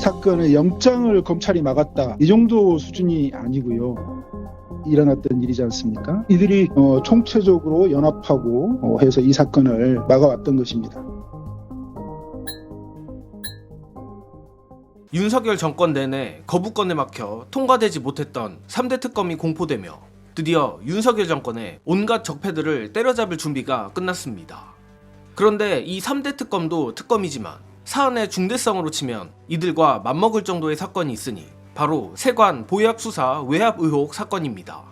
사건의 영장을 검찰이 막았다, 이 정도 수준이 아니고요. 일어났던 일이지 않습니까? 이들이 총체적으로 연합하고 해서 이 사건을 막아왔던 것입니다. 윤석열 정권 내내 거부권에 막혀 통과되지 못했던 3대 특검이 공포되며 드디어 윤석열 정권의 온갖 적폐들을 때려잡을 준비가 끝났습니다. 그런데 이 3대 특검도 특검이지만 사안의 중대성으로 치면 이들과 맞먹을 정도의 사건이 있으니 바로 세관 보약 수사 외압 의혹 사건입니다.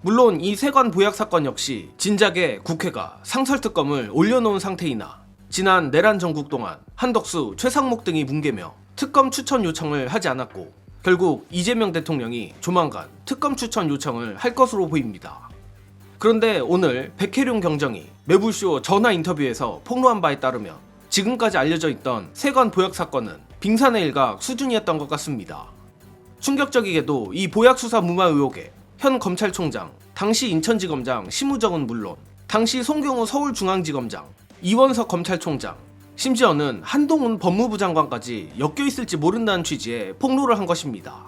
물론 이 세관 보약 사건 역시 진작에 국회가 상설특검을 올려놓은 상태이나 지난 내란 정국 동안 한덕수, 최상목 등이 뭉개며 특검 추천 요청을 하지 않았고 결국 이재명 대통령이 조만간 특검 추천 요청을 할 것으로 보입니다. 그런데 오늘 백혜룡 경정이 매불쇼 전화 인터뷰에서 폭로한 바에 따르면 지금까지 알려져 있던 세관 보약 사건은 빙산의 일각 수준이었던 것 같습니다. 충격적이게도 이 보약 수사 무마 의혹에 현 검찰총장, 당시 인천지검장 심우정은 물론 당시 송경우 서울중앙지검장, 이원석 검찰총장, 심지어는 한동훈 법무부 장관까지 엮여 있을지 모른다는 취지의 폭로를 한 것입니다.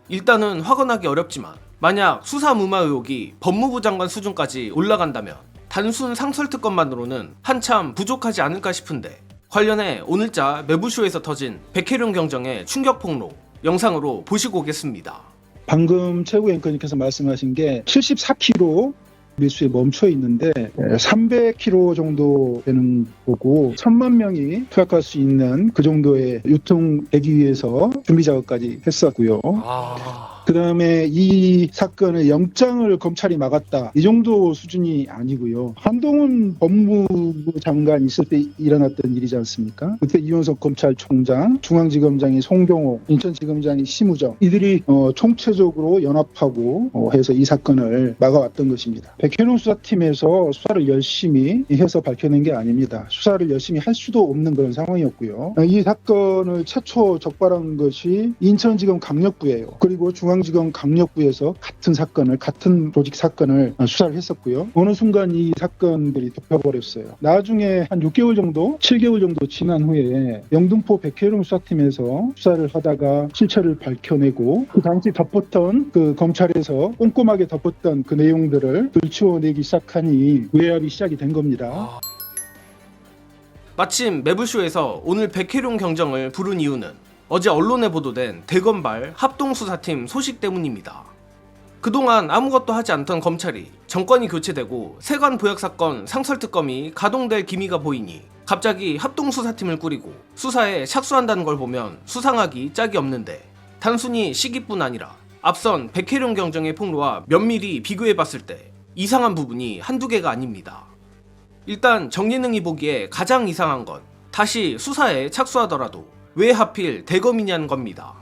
일단은 확언하기 어렵지만 만약 수사 무마 의혹이 법무부 장관 수준까지 올라간다면 단순 상설특검만으로는 한참 부족하지 않을까 싶은데 관련해 오늘자 매부쇼에서 터진 백혜룡 경정의 충격 폭로 영상으로 보시고 오겠습니다. 방금 최고 앵커님께서 말씀하신 게 74km 밀수에 멈춰 있는데 300km 정도 되는 거고 1000만 명이 투약할 수 있는 그 정도의 유통되기 위해서 준비 작업까지 했었고요. 그 다음에 이 사건의 영장을 검찰이 막았다, 이 정도 수준이 아니고요. 한동훈 법무부 장관 있을 때 일어났던 일이지 않습니까? 그때 이원석 검찰총장, 중앙지검장이 송경호, 인천지검장이 심우정, 이들이 총체적으로 연합하고 해서 이 사건을 막아왔던 것입니다. 백혜룡 수사팀에서 수사를 열심히 해서 밝혀낸 게 아닙니다. 수사를 열심히 할 수도 없는 그런 상황이었고요. 이 사건을 최초 적발한 것이 인천지검 강력부예요. 그리고 중앙지검 강력부에서 같은 조직 사건을 수사를 했었고요. 어느 순간 이 사건들이 덮여버렸어요. 나중에 한 6개월 정도, 7개월 정도 지난 후에 영등포 백혜룡 수사팀에서 수사를 하다가 실체를 밝혀내고 그 당시 덮었던 그 검찰에서 꼼꼼하게 덮었던 그 내용들을 들추어내기 시작하니 외압이 시작이 된 겁니다. 마침 매불쇼에서 오늘 백혜룡 경정을 부른 이유는 어제 언론에 보도된 대검발 합동수사팀 소식 때문입니다. 그동안 아무것도 하지 않던 검찰이 정권이 교체되고 세관 보약 사건 상설특검이 가동될 기미가 보이니 갑자기 합동수사팀을 꾸리고 수사에 착수한다는 걸 보면 수상하기 짝이 없는데 단순히 시기뿐 아니라 앞선 백혜룡 경정의 폭로와 면밀히 비교해봤을 때 이상한 부분이 한두 개가 아닙니다. 일단 정예능이 보기에 가장 이상한 건 다시 수사에 착수하더라도 왜 하필 대검이냐는 겁니다.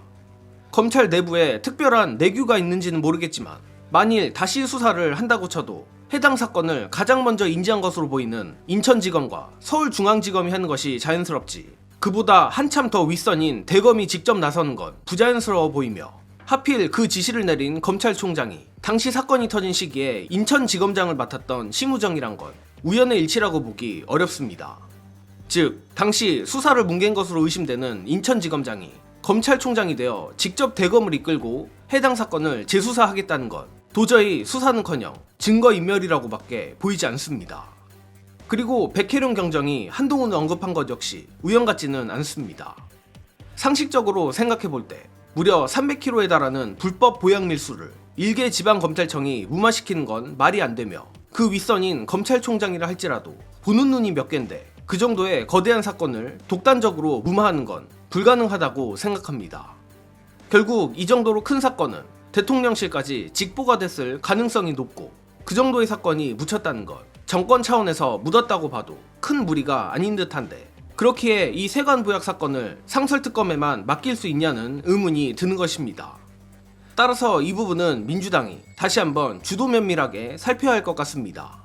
검찰 내부에 특별한 내규가 있는지는 모르겠지만 만일 다시 수사를 한다고 쳐도 해당 사건을 가장 먼저 인지한 것으로 보이는 인천지검과 서울중앙지검이 하는 것이 자연스럽지 그보다 한참 더 윗선인 대검이 직접 나서는 건 부자연스러워 보이며 하필 그 지시를 내린 검찰총장이 당시 사건이 터진 시기에 인천지검장을 맡았던 심우정이란 건 우연의 일치라고 보기 어렵습니다. 즉 당시 수사를 뭉갠 것으로 의심되는 인천지검장이 검찰총장이 되어 직접 대검을 이끌고 해당 사건을 재수사하겠다는 건 도저히 수사는커녕 증거인멸이라고밖에 보이지 않습니다. 그리고 백혜룡 경정이 한동훈을 언급한 것 역시 우연 같지는 않습니다. 상식적으로 생각해볼 때 무려 300km에 달하는 불법 보약 밀수를 일개 지방검찰청이 무마시키는 건 말이 안 되며 그 윗선인 검찰총장이라 할지라도 보는 눈이 몇 갠데 그 정도의 거대한 사건을 독단적으로 무마하는 건 불가능하다고 생각합니다. 결국 이 정도로 큰 사건은 대통령실까지 직보가 됐을 가능성이 높고 그 정도의 사건이 묻혔다는 건 정권 차원에서 묻었다고 봐도 큰 무리가 아닌 듯한데 그렇기에 이 세관 보약 사건을 상설특검에만 맡길 수 있냐는 의문이 드는 것입니다. 따라서 이 부분은 민주당이 다시 한번 주도 면밀하게 살펴야 할 것 같습니다.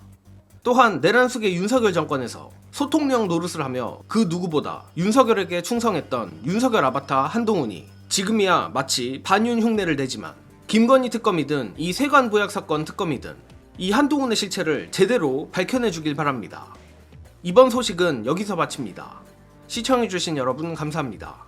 또한 내란 속의 윤석열 정권에서 소통령 노릇을 하며 그 누구보다 윤석열에게 충성했던 윤석열 아바타 한동훈이 지금이야 마치 반윤 흉내를 내지만 김건희 특검이든 이 세관 보약 사건 특검이든 이 한동훈의 실체를 제대로 밝혀내주길 바랍니다. 이번 소식은 여기서 마칩니다. 시청해주신 여러분 감사합니다.